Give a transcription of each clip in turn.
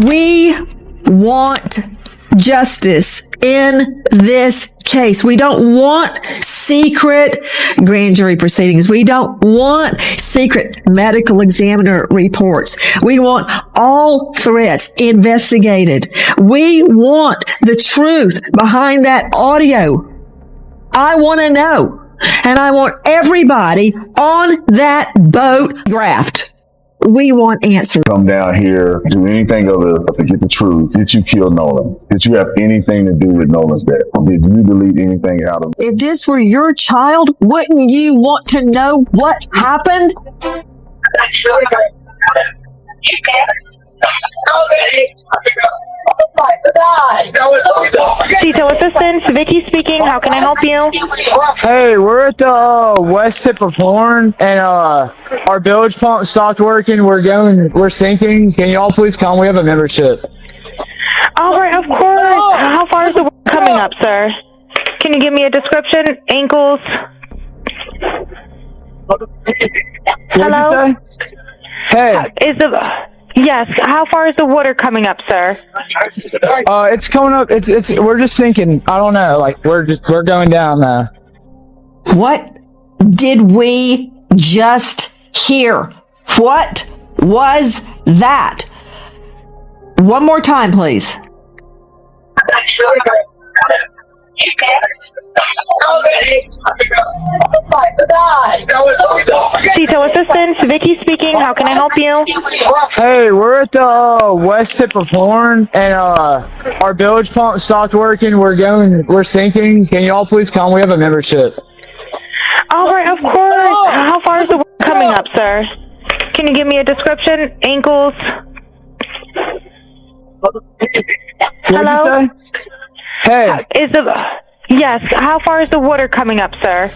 We want justice in this case. We don't want secret grand jury proceedings. We don't want secret medical examiner reports. We want all threats investigated. We want the truth behind that audio. I want to know. And I want everybody on that boat graphed. We want answers. Come down here, do anything other to get the truth. Did you kill Nolan? Did you have anything to do with Nolan's death? Did you delete anything out of it? If this were your child, wouldn't you want to know what happened? Detail assistance, Vicky speaking. How can I help you? Hey, we're at the west tip of Horn, and our bilge pump stopped working. We're sinking. Can you all please come? We have a membership. All right, of course. How far is the water coming up, sir? Can you give me a description? Ankles? Hello? Hey. Yes. How far is the water coming up, sir? It's coming up. We're just sinking. I don't know. Like we're going down now. What did we just hear? What was that? One more time, please. Detail assistance, Vicky speaking. How can I help you? Hey, we're at the west tip of Horn, and our bilge pump stopped working. We're sinking. Can you all please come? We have a membership. All right, of course. How far is the water coming up, sir? Can you give me a description? Ankles? Hello? Hey. Yes. How far is the water coming up, sir?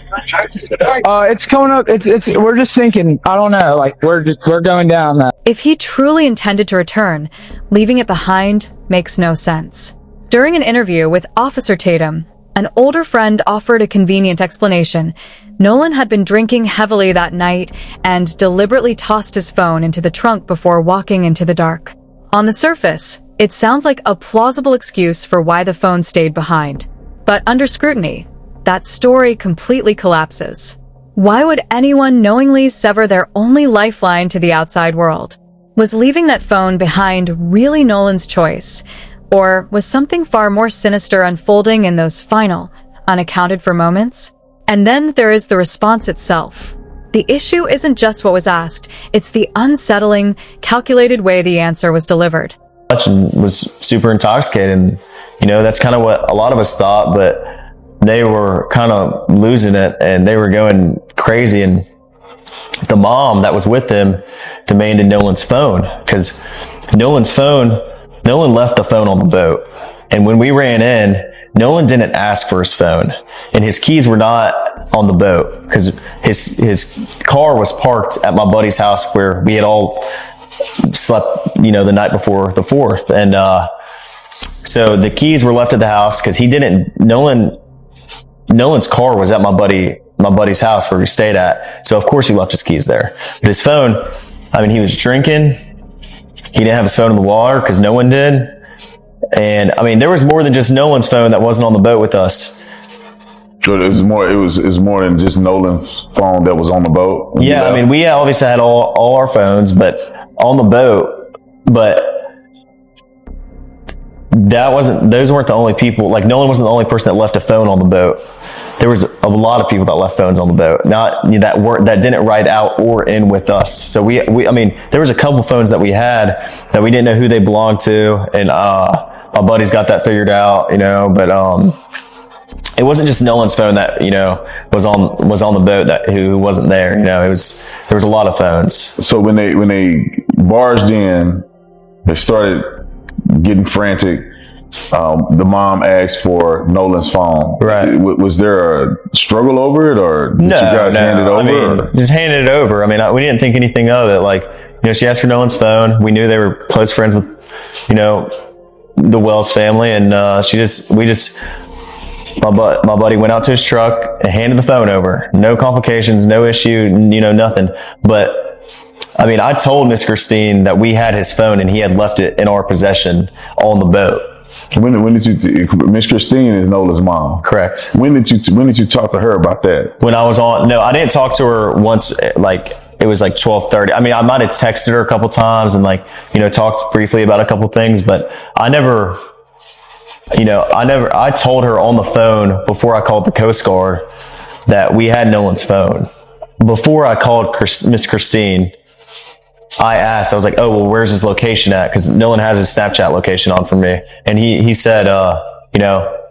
It's coming up. We're just sinking. I don't know. Like we're going down now. If he truly intended to return, leaving it behind makes no sense. During an interview with Officer Tatum, an older friend offered a convenient explanation. Nolan had been drinking heavily that night and deliberately tossed his phone into the trunk before walking into the dark. On the surface, it sounds like a plausible excuse for why the phone stayed behind. But under scrutiny, that story completely collapses. Why would anyone knowingly sever their only lifeline to the outside world? Was leaving that phone behind really Nolan's choice? Or was something far more sinister unfolding in those final, unaccounted for moments? And then there is the response itself. The issue isn't just what was asked, it's the unsettling, calculated way the answer was delivered. And was super intoxicated, and that's kind of what a lot of us thought, but they were kind of losing it and they were going crazy, and the mom that was with them demanded Nolan's phone, because Nolan left the phone on the boat, and when we ran in, Nolan didn't ask for his phone, and his keys were not on the boat because his car was parked at my buddy's house where we had all slept, the night before the 4th. And so the keys were left at the house because Nolan's car was at my buddy's house where we stayed at. So of course he left his keys there. But his phone, he was drinking. He didn't have his phone in the water because no one did. And there was more than just Nolan's phone that wasn't on the boat with us. So it was more than just Nolan's phone that was on the boat? Yeah, we obviously had all our phones, but on the boat, but those weren't the only people. Like Nolan wasn't the only person that left a phone on the boat. There was a lot of people that left phones on the boat, that didn't ride out or in with us. So we there was a couple phones that we had that we didn't know who they belonged to, and my buddies got that figured out, but it wasn't just Nolan's phone that was on the boat who wasn't there. There was a lot of phones. So when they barged in, they started getting frantic. The mom asked for Nolan's phone. Right. Was there a struggle over it, or did you guys hand it over? Just handed it over. We didn't think anything of it. She asked for Nolan's phone. We knew they were close friends with, the Wells family, and my buddy went out to his truck and handed the phone over. No complications, no issue, nothing. But I mean, I told Miss Christine that we had his phone and he had left it in our possession on the boat. When did you, Miss Christine is Nola's mom? Correct. When did you talk to her about that? When I was on, no, I didn't talk to her once, like, it was like 12:30. I mean, I might have texted her a couple times and like, you know, talked briefly about a couple things, but I told her on the phone before I called the Coast Guard that we had Nolan's phone. Before I called Miss Christine, I asked, I was like, oh, well, where's his location at? Because Nolan had his Snapchat location on for me. And he said, you know,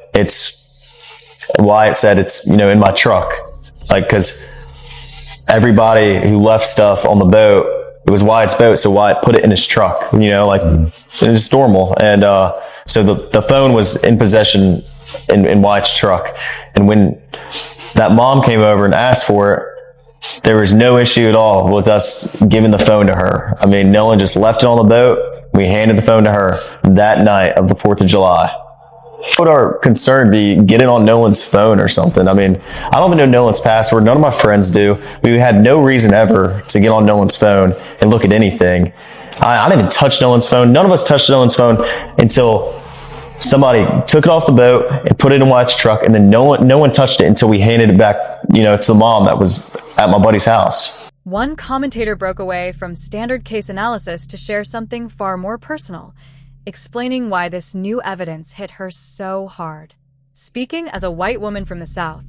Wyatt said it's, you know, in my truck. Like, because everybody who left stuff on the boat, it was Wyatt's boat, so Wyatt put it in his truck, you know, like, it's normal. And so the phone was in possession in Wyatt's truck. And when that mom came over and asked for it, there was no issue at all with us giving the phone to her. I mean, Nolan just left it on the boat. We handed the phone to her that night of the 4th of July. What would our concern be getting on Nolan's phone or something? I mean, I don't even know Nolan's password. None of my friends do. We had no reason ever to get on Nolan's phone and look at anything. I didn't even touch Nolan's phone. None of us touched Nolan's phone until somebody took it off the boat and put it in Wyatt's truck, and then no one touched it until we handed it back, you know, to the mom that was at my buddy's house. One commentator broke away from standard case analysis to share something far more personal, explaining why this new evidence hit her so hard. Speaking as a white woman from the South,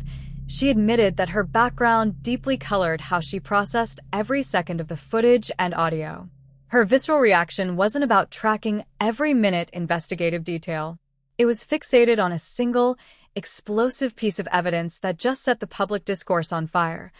she admitted that her background deeply colored how she processed every second of the footage and audio. Her visceral reaction wasn't about tracking every minute investigative detail. It was fixated on a single, explosive piece of evidence that just set the public discourse on fire: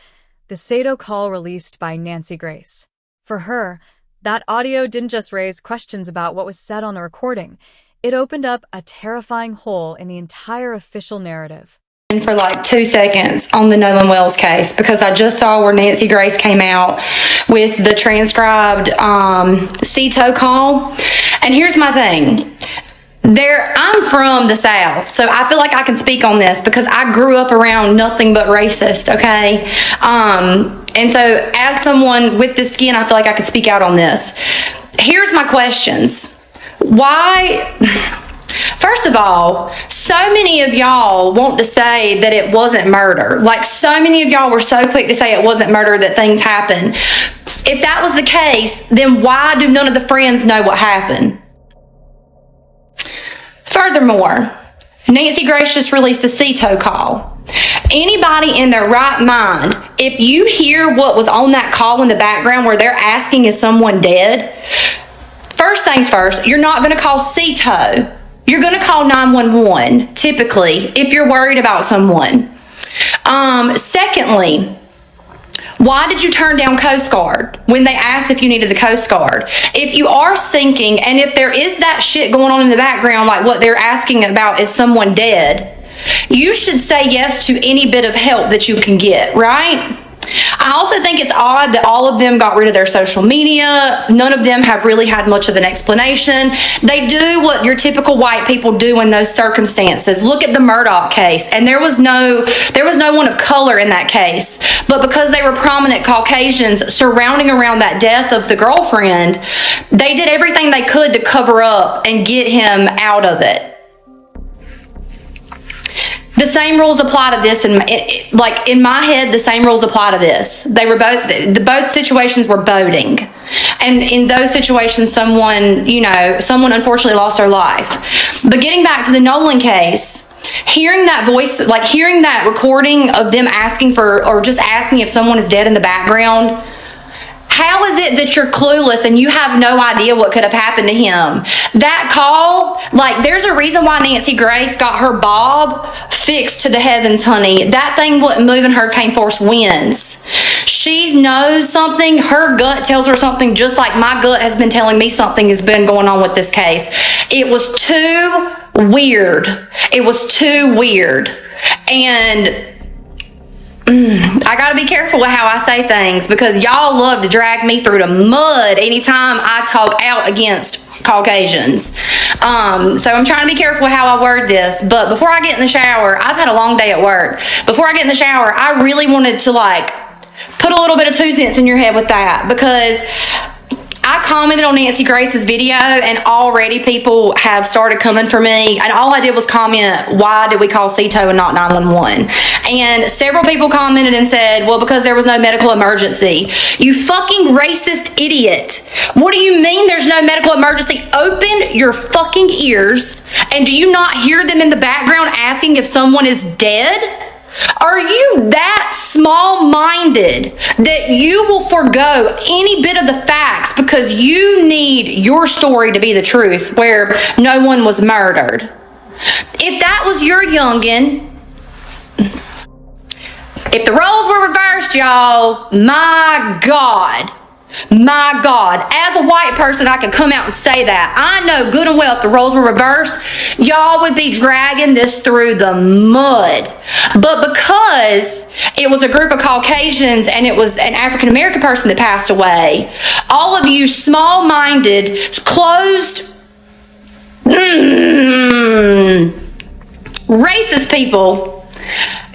the Sato call released by Nancy Grace. For her, that audio didn't just raise questions about what was said on the recording. It opened up a terrifying hole in the entire official narrative. For like 2 seconds on the Nolan Wells case, because I just saw where Nancy Grace came out with the transcribed CTO call. And here's my thing. I'm from the South, so I feel like I can speak on this because I grew up around nothing but racist, okay? And so as someone with this skin, I feel like I could speak out on this. Here's my questions. Why... First of all, so many of y'all want to say that it wasn't murder. Like, so many of y'all were so quick to say it wasn't murder, that things happen. If that was the case, then why do none of the friends know what happened? Furthermore, Nancy Grace just released a CTO call. Anybody in their right mind, if you hear what was on that call in the background where they're asking, is someone dead? First things first, you're not going to call CTO. You're going to call 911, typically, if you're worried about someone. Secondly, why did you turn down Coast Guard when they asked if you needed the Coast Guard? If you are sinking, and if there is that shit going on in the background, like what they're asking about, is someone dead, you should say yes to any bit of help that you can get, right? I also think it's odd that all of them got rid of their social media. None of them have really had much of an explanation. They do what your typical white people do in those circumstances. Look at the Murdoch case, and there was no one of color in that case. But because they were prominent Caucasians surrounding around that death of the girlfriend, they did everything they could to cover up and get him out of it. The same rules apply to this, and like in my head, the same rules apply to this. They were both situations were boating, and in those situations, someone unfortunately lost their life. But getting back to the Nolan case, hearing that voice, like hearing that recording of them asking for, or just asking if someone is dead in the background. How is it that you're clueless and you have no idea what could have happened to him? That call, like, there's a reason why Nancy Grace got her bob fixed to the heavens, honey. That thing wouldn't move in hurricane force winds. She knows something. Her gut tells her something, just like my gut has been telling me something has been going on with this case. It was too weird. It was too weird. And I gotta be careful with how I say things, because y'all love to drag me through the mud anytime I talk out against Caucasians. So I'm trying to be careful with how I word this. But before I get in the shower, I've had a long day at work. Before I get in the shower, I really wanted to Put a little bit of 2 cents in your head with that, because I commented on Nancy Grace's video and already people have started coming for me, and all I did was comment, why did we call CETO and not 911? And several people commented and said, well, because there was no medical emergency. You fucking racist idiot. What do you mean there's no medical emergency? Open your fucking ears, and do you not hear them in the background asking if someone is dead? Are you that small-minded that you will forego any bit of the facts because you need your story to be the truth, where no one was murdered? If that was your youngin', if the roles were reversed, y'all, my God, as a white person, I can come out and say that. I know good and well if the roles were reversed, y'all would be dragging this through the mud. But because it was a group of Caucasians and it was an African American person that passed away, all of you small-minded, closed, racist people,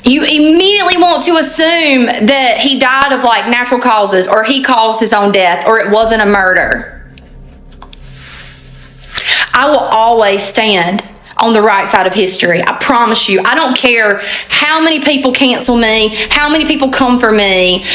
you immediately want to assume that he died of like natural causes, or he caused his own death, or it wasn't a murder. I will always stand on the right side of history. I promise you. I don't care how many people cancel me, how many people come for me.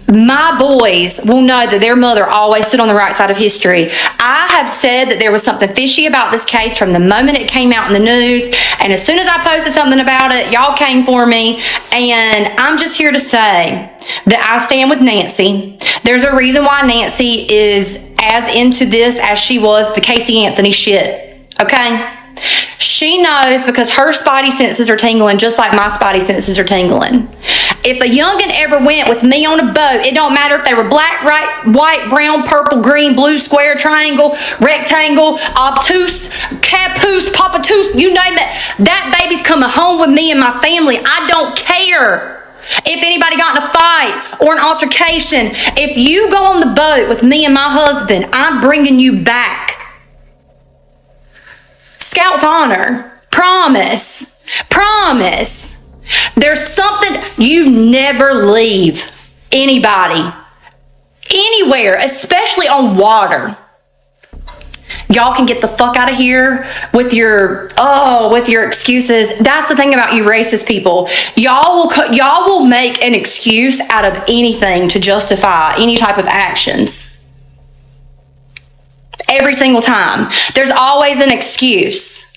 My boys will know that their mother always stood on the right side of history. I have said that there was something fishy about this case from the moment it came out in the news, and as soon as I posted something about it, y'all came for me, and I'm just here to say that I stand with Nancy. There's a reason why Nancy is as into this as she was the Casey Anthony shit, okay? She knows because her spidey senses are tingling just like my spidey senses are tingling. If a youngin' ever went with me on a boat, it don't matter if they were black, white, brown, purple, green, blue, square, triangle, rectangle, obtuse, caboose, papatoose, you name it. That baby's coming home with me and my family. I don't care if anybody got in a fight or an altercation. If you go on the boat with me and my husband, I'm bringing you back. Scout's honor. Promise. There's something, you never leave anybody, anywhere, especially on water. Y'all can get the fuck out of here with your excuses. That's the thing about you racist people. Y'all will make an excuse out of anything to justify any type of actions. Every single time. There's always an excuse.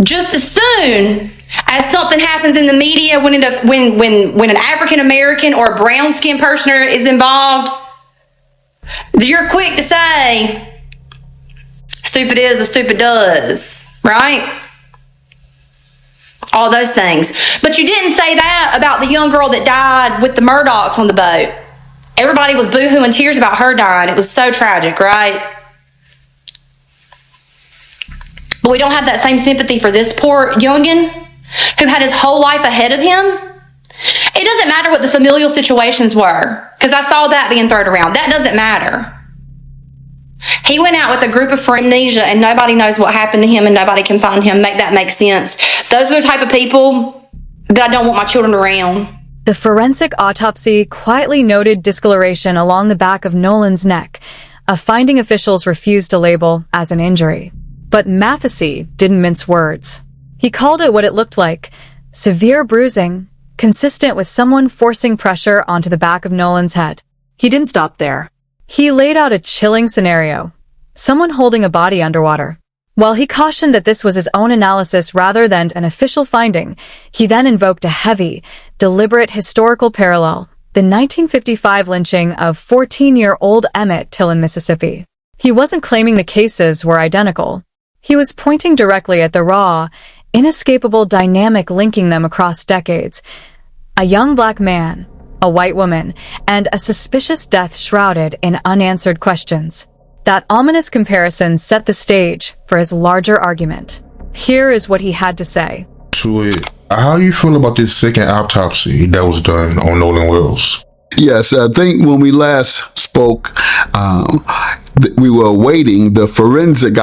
Just as soon as something happens in the media when an African American or a brown skinned person is involved, you're quick to say, stupid is as stupid does, right? All those things. But you didn't say that about the young girl that died with the Murdochs on the boat. Everybody was boohooing tears about her dying. It was so tragic, right? But we don't have that same sympathy for this poor youngin' who had his whole life ahead of him. It doesn't matter what the familial situations were, because I saw that being thrown around. That doesn't matter. He went out with a group of friends, amnesia, and nobody knows what happened to him, and nobody can find him. Make that make sense. Those are the type of people that I don't want my children around. The forensic autopsy quietly noted discoloration along the back of Nolan's neck, a finding officials refused to label as an injury. But Mathesy didn't mince words. He called it what it looked like: severe bruising, consistent with someone forcing pressure onto the back of Nolan's head. He didn't stop there. He laid out a chilling scenario: someone holding a body underwater. While he cautioned that this was his own analysis rather than an official finding, he then invoked a heavy, deliberate historical parallel: the 1955 lynching of 14-year-old Emmett Till in Mississippi. He wasn't claiming the cases were identical. He was pointing directly at the raw, inescapable dynamic linking them across decades: a young black man, a white woman, and a suspicious death shrouded in unanswered questions. That ominous comparison set the stage for his larger argument. Here is what he had to say. To it, how you feel about this second autopsy that was done on Nolan Wells? Yes, I think when we last spoke, we were awaiting the forensic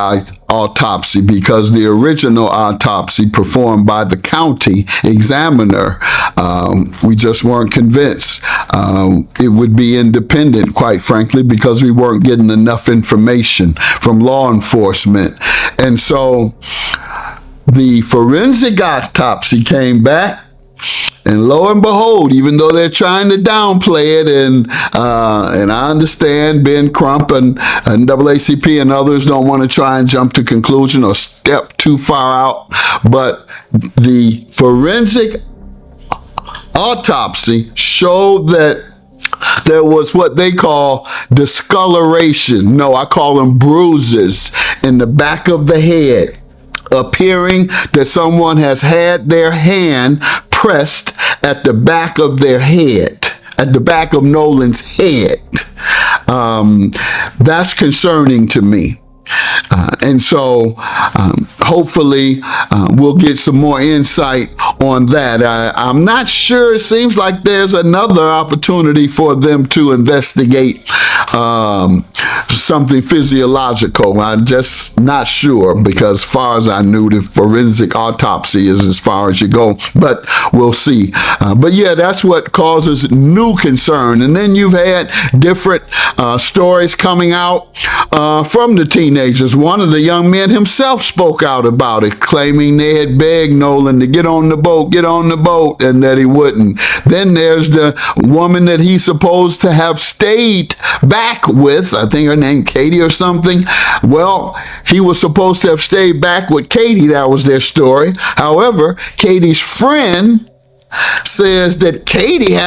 autopsy because the original autopsy performed by the county examiner, we just weren't convinced it would be independent, quite frankly, because we weren't getting enough information from law enforcement. And so the forensic autopsy came back, and lo and behold, even though they're trying to downplay it, and I understand Ben Crump and NAACP and others don't want to try and jump to conclusion or step too far out, but the forensic autopsy showed that there was what they call discoloration. No, I call them bruises in the back of the head, appearing that someone has had their hand pressed at the back of their head, at the back of Nolan's head. That's concerning to me. And so hopefully we'll get some more insight on that. I'm not sure. It seems like there's another opportunity for them to investigate something physiological. I'm just not sure, because as far as I knew, the forensic autopsy is as far as you go, but we'll see. But yeah, that's what causes new concern. And then you've had different stories coming out from the teenagers. One of the young men himself spoke out about it, claiming they had begged Nolan to get on the boat, and that he wouldn't. Then there's the woman that he's supposed to have stayed back with. I think her name Katie or something. Well, he was supposed to have stayed back with Katie. That was their story. However, Katie's friend says that Katie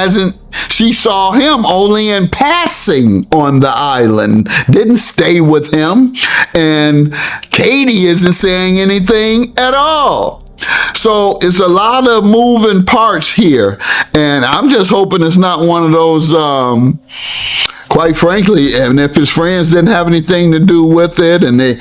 she saw him only in passing on the island, didn't stay with him, and Katie isn't saying anything at all. So it's a lot of moving parts here, and I'm just hoping it's not one of those, quite frankly, and if his friends didn't have anything to do with it and they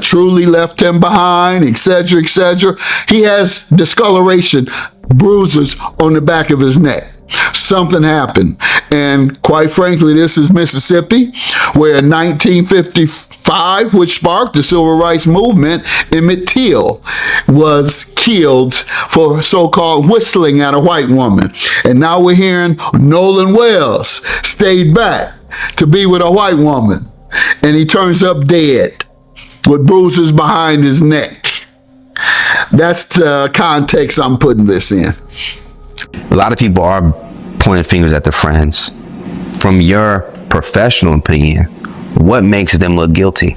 truly left him behind, etc., etc. He has discoloration, bruises on the back of his neck. Something happened. And quite frankly, this is Mississippi, where in 1955, which sparked the civil rights movement, Emmett Till was killed for so-called whistling at a white woman. And now we're hearing Nolan Wells stayed back to be with a white woman, and he turns up dead with bruises behind his neck. That's the context I'm putting this in. A lot of people are pointing fingers at their friends. From your professional opinion, what makes them look guilty?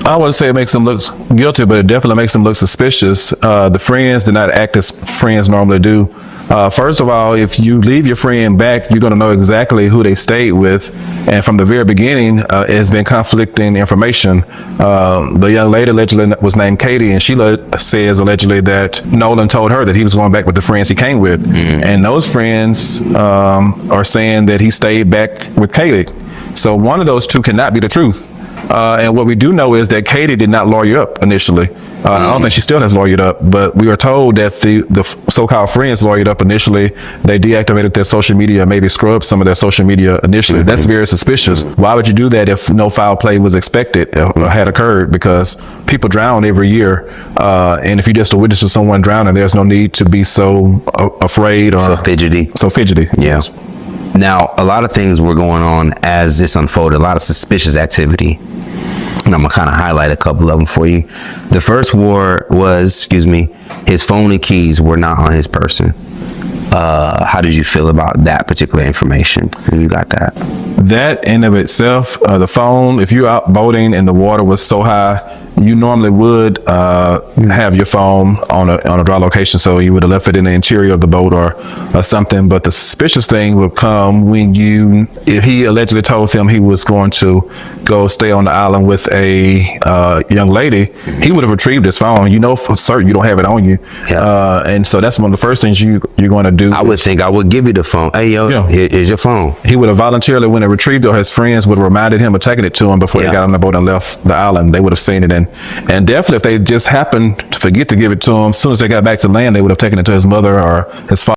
I wouldn't say it makes them look guilty, but it definitely makes them look suspicious. The friends did not act as friends normally do. First of all, if you leave your friend back, you're going to know exactly who they stayed with. And from the very beginning, it has been conflicting information. The young lady allegedly was named Katie, and she says allegedly that Nolan told her that he was going back with the friends he came with. And those friends are saying that he stayed back with Katie. So one of those two cannot be the truth. And what we do know is that Katie did not lawyer up initially. I don't think she still has lawyered up, but we are told that the so-called friends lawyered up initially. They deactivated their social media, maybe scrubbed some of their social media initially. That's very suspicious. Why would you do that if no foul play was expected or had occurred? Because people drown every year. And if you're just a witness to someone drowning, there's no need to be so afraid or so fidgety. Yeah. Now, a lot of things were going on as this unfolded, a lot of suspicious activity. And I'm going to kind of highlight a couple of them for you. The first was, his phone and keys were not on his person. How did you feel about that particular information when you got that? That in of itself, the phone, if you're out boating and the water was so high, you normally would have your phone on a dry location, so you would have left it in the interior of the boat or something. But the suspicious thing would come when if he allegedly told them he was going to go stay on the island with a young lady, he would have retrieved his phone. You know for certain you don't have it on you. Yeah. And so that's one of the first things you're going to do. I would think I would give you the phone. Hey, yo, here's your phone. He would have voluntarily, when it retrieved, or his friends would have reminded him of taking it to him before they got on the boat and left the island. They would have seen it. And definitely if they just happened to forget to give it to him, as soon as they got back to land, they would have taken it to his mother or his father.